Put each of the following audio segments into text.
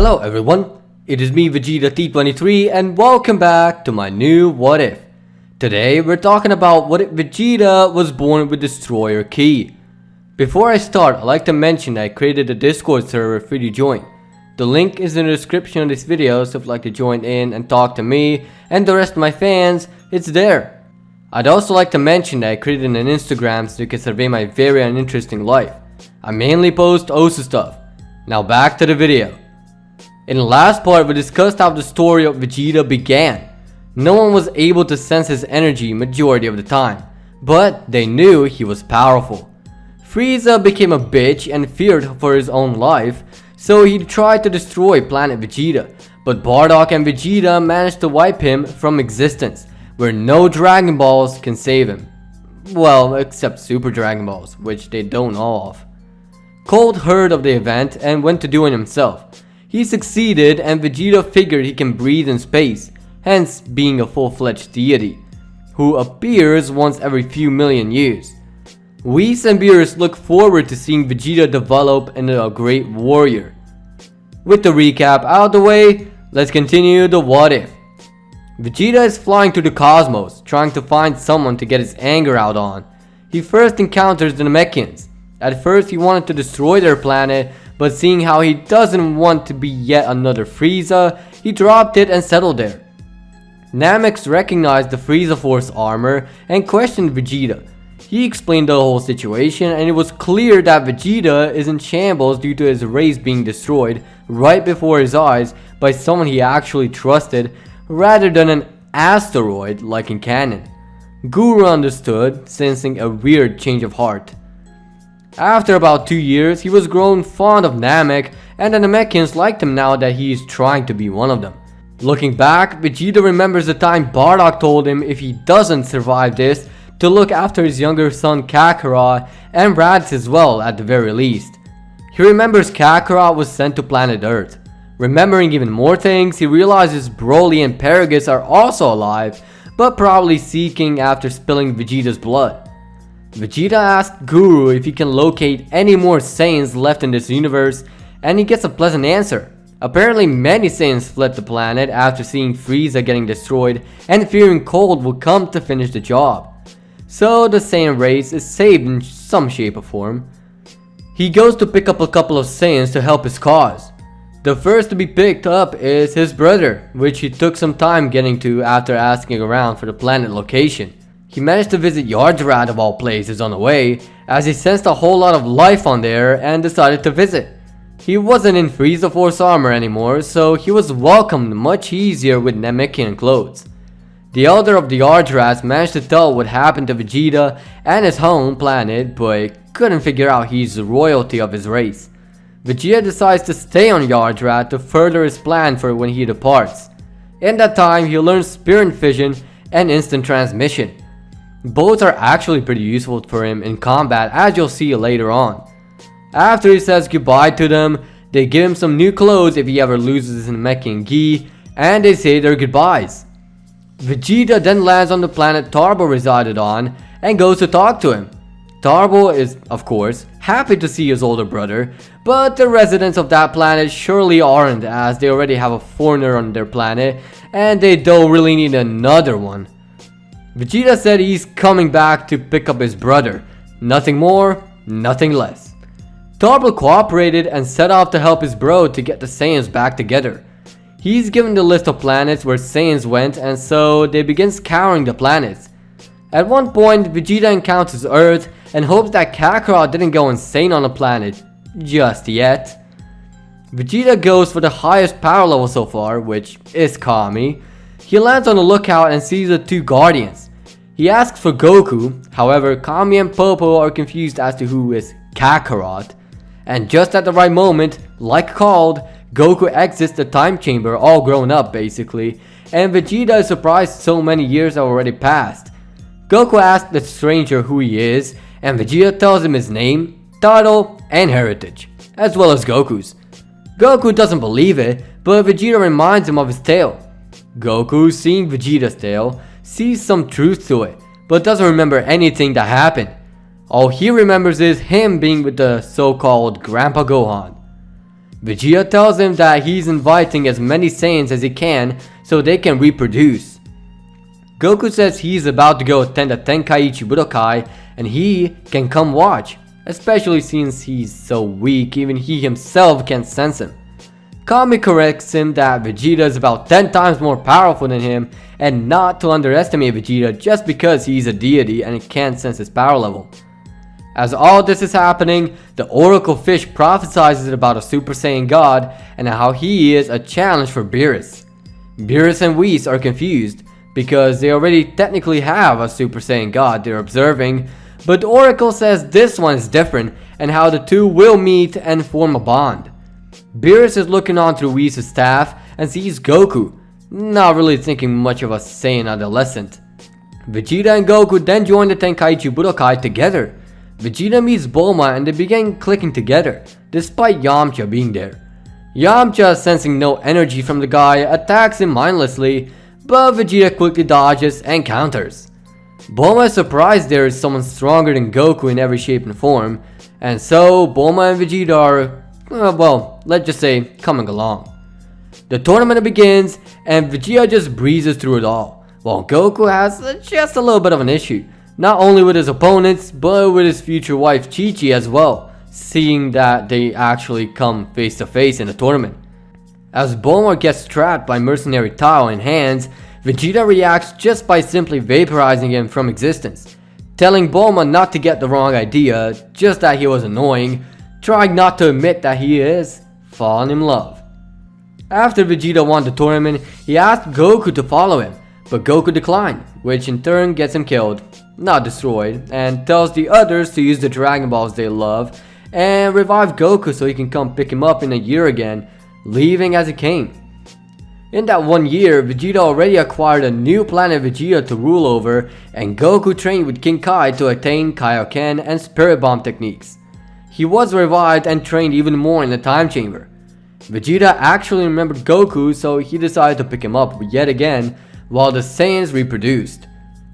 Hello everyone, it is me Vegeta T23 and welcome back to my new What If. Today we're talking about what if Vegeta was born with Destroyer Key. Before I start, I'd like to mention that I created a Discord server for you to join. The link is in the description of this video, so if you'd like to join in and talk to me and the rest of my fans, it's there. I'd also like to mention that I created an Instagram so you can survey my very uninteresting life. I mainly post Osu stuff. Now back to the video. In the last part, we discussed how the story of Vegeta began. No one was able to sense his energy majority of the time, but they knew he was powerful. Frieza became a bitch and feared for his own life, so he tried to destroy planet Vegeta, but Bardock and Vegeta managed to wipe him from existence, where no Dragon Balls can save him. Well, except Super Dragon Balls, which they don't know of. Cold heard of the event and went to do it himself. He succeeded and Vegeta figured he can breathe in space, hence being a full-fledged deity, who appears once every few million years. Whis and Beerus look forward to seeing Vegeta develop into a great warrior. With the recap out of the way, let's continue the what if. Vegeta is flying through the cosmos, trying to find someone to get his anger out on. He first encounters the Namekians. At first he wanted to destroy their planet, but seeing how he doesn't want to be yet another Frieza, he dropped it and settled there. Namex recognized the Frieza Force armor and questioned Vegeta. He explained the whole situation and it was clear that Vegeta is in shambles due to his race being destroyed right before his eyes by someone he actually trusted rather than an asteroid like in canon. Guru understood, sensing a weird change of heart. After about 2 years, he was grown fond of Namek and the Namekians liked him now that he is trying to be one of them. Looking back, Vegeta remembers the time Bardock told him if he doesn't survive this, to look after his younger son Kakarot and Raditz as well at the very least. He remembers Kakarot was sent to planet Earth. Remembering even more things, he realizes Broly and Paragus are also alive, but probably seeking after spilling Vegeta's blood. Vegeta asks Guru if he can locate any more Saiyans left in this universe, and he gets a pleasant answer. Apparently many Saiyans fled the planet after seeing Frieza getting destroyed and fearing Cold will come to finish the job. So the Saiyan race is saved in some shape or form. He goes to pick up a couple of Saiyans to help his cause. The first to be picked up is his brother, which he took some time getting to after asking around for the planet location. He managed to visit Yardrat of all places on the way, as he sensed a whole lot of life on there and decided to visit. He wasn't in Frieza Force armor anymore, so he was welcomed much easier with Namekian clothes. The elder of the Yardrats managed to tell what happened to Vegeta and his home planet, but couldn't figure out he's the royalty of his race. Vegeta decides to stay on Yardrat to further his plan for when he departs. In that time, he learns Spirit Fission and Instant Transmission. Both are actually pretty useful for him in combat, as you'll see later on. After he says goodbye to them, they give him some new clothes if he ever loses his Namekian Gi, and they say their goodbyes. Vegeta then lands on the planet Tarbo resided on and goes to talk to him. Tarbo is, of course, happy to see his older brother, but the residents of that planet surely aren't, as they already have a foreigner on their planet and they don't really need another one. Vegeta said he's coming back to pick up his brother. Nothing more, nothing less. Tarbo cooperated and set off to help his bro to get the Saiyans back together. He's given the list of planets where Saiyans went, and so they begin scouring the planets. At one point, Vegeta encounters Earth and hopes that Kakarot didn't go insane on the planet just yet. Vegeta goes for the highest power level so far, which is Kami. He lands on the lookout and sees the two Guardians. He asks for Goku, however Kami and Popo are confused as to who is Kakarot. And just at the right moment, like called, Goku exits the time chamber all grown up basically, and Vegeta is surprised so many years have already passed. Goku asks the stranger who he is, and Vegeta tells him his name, title, and heritage, as well as Goku's. Goku doesn't believe it, but Vegeta reminds him of his tale. Goku, seeing Vegeta's tale, sees some truth to it, but doesn't remember anything that happened. All he remembers is him being with the so-called Grandpa Gohan. Vegeta tells him that he's inviting as many Saiyans as he can so they can reproduce. Goku says he's about to go attend a Tenkaichi Budokai and he can come watch, especially since he's so weak even he himself can't sense him. Kami corrects him that Vegeta is about 10 times more powerful than him and not to underestimate Vegeta just because he's a deity and can't sense his power level. As all this is happening, the Oracle Fish prophesies about a Super Saiyan God and how he is a challenge for Beerus. Beerus and Whis are confused because they already technically have a Super Saiyan God they're observing, but the Oracle says this one is different and how the two will meet and form a bond. Beerus is looking on through Whis' staff and sees Goku, not really thinking much of a Saiyan adolescent. Vegeta and Goku then join the Tenkaichi Budokai together. Vegeta meets Bulma and they begin clicking together, despite Yamcha being there. Yamcha, sensing no energy from the guy, attacks him mindlessly, but Vegeta quickly dodges and counters. Bulma is surprised there is someone stronger than Goku in every shape and form, and so Bulma and Vegeta are, well, let's just say, coming along. The tournament begins and Vegeta just breezes through it all, while Goku has just a little bit of an issue. Not only with his opponents, but with his future wife Chi-Chi as well, seeing that they actually come face to face in the tournament. As Bulma gets trapped by mercenary Tao in hands, Vegeta reacts just by simply vaporizing him from existence, telling Bulma not to get the wrong idea, just that he was annoying, trying not to admit that he is falling in love. After Vegeta won the tournament, he asked Goku to follow him, but Goku declined, which in turn gets him killed, not destroyed, and tells the others to use the Dragon Balls they love and revive Goku so he can come pick him up in a year again, leaving as he came. In that 1 year, Vegeta already acquired a new planet Vegeta to rule over, and Goku trained with King Kai to attain Kaioken and Spirit Bomb techniques. He was revived and trained even more in the Time Chamber. Vegeta actually remembered Goku, so he decided to pick him up yet again while the Saiyans reproduced.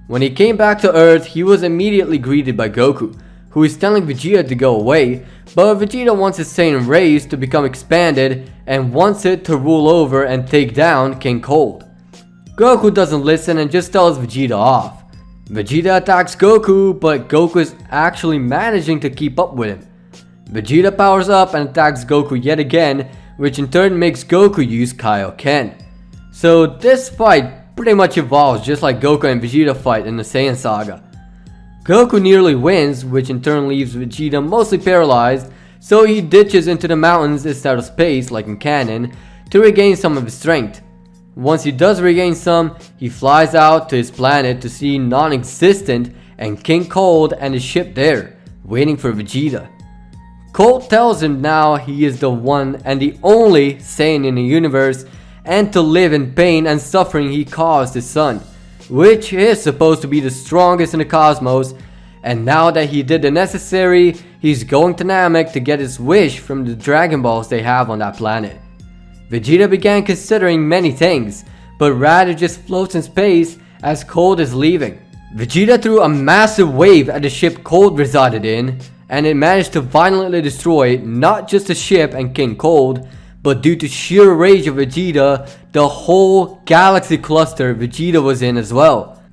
When he came back to Earth, he was immediately greeted by Goku, who is telling Vegeta to go away, but Vegeta wants his Saiyan race to become expanded and wants it to rule over and take down King Cold. Goku doesn't listen and just tells Vegeta off. Vegeta attacks Goku, but Goku is actually managing to keep up with him. Vegeta powers up and attacks Goku yet again, which in turn makes Goku use Kaioken. So this fight pretty much evolves just like Goku and Vegeta fight in the Saiyan saga. Goku nearly wins, which in turn leaves Vegeta mostly paralyzed, so he ditches into the mountains instead of space like in canon to regain some of his strength. Once he does regain some, he flies out to his planet to see non-existent and King Cold and his ship there, waiting for Vegeta. Cold tells him now he is the one and the only Saiyan in the universe, and to live in pain and suffering he caused his son, which is supposed to be the strongest in the cosmos, and now that he did the necessary, he's going to Namek to get his wish from the Dragon Balls they have on that planet. Vegeta began considering many things, but rather just floats in space as Cold is leaving. Vegeta threw a massive wave at the ship Cold resided in, and it managed to violently destroy not just the ship and King Cold, but due to sheer rage of Vegeta, the whole galaxy cluster Vegeta was in as well.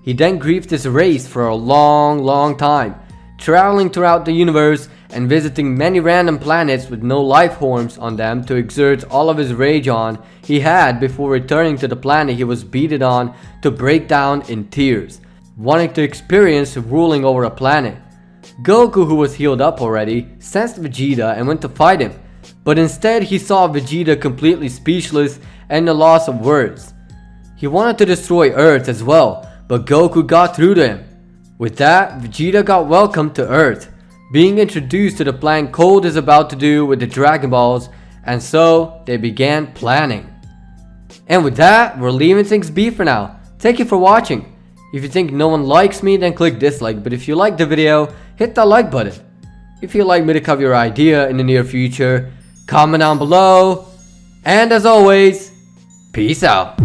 He then grieved his race for a long time, traveling throughout the universe and visiting many random planets with no life forms on them to exert all of his rage on he had before returning to the planet he was beaten on to break down in tears, wanting to experience ruling over a planet. Goku, who was healed up already, sensed Vegeta and went to fight him, but instead he saw Vegeta completely speechless and the loss of words. He wanted to destroy Earth as well, but Goku got through to him. With that, Vegeta got welcomed to Earth, being introduced to the plan Cold is about to do with the Dragon Balls, and so they began planning. And with that, we're leaving things be for now. Thank you for watching. If you think no one likes me, then click dislike, but if you like the video, hit that like button. If you'd like me to cover your idea in the near future, comment down below, and as always, peace out.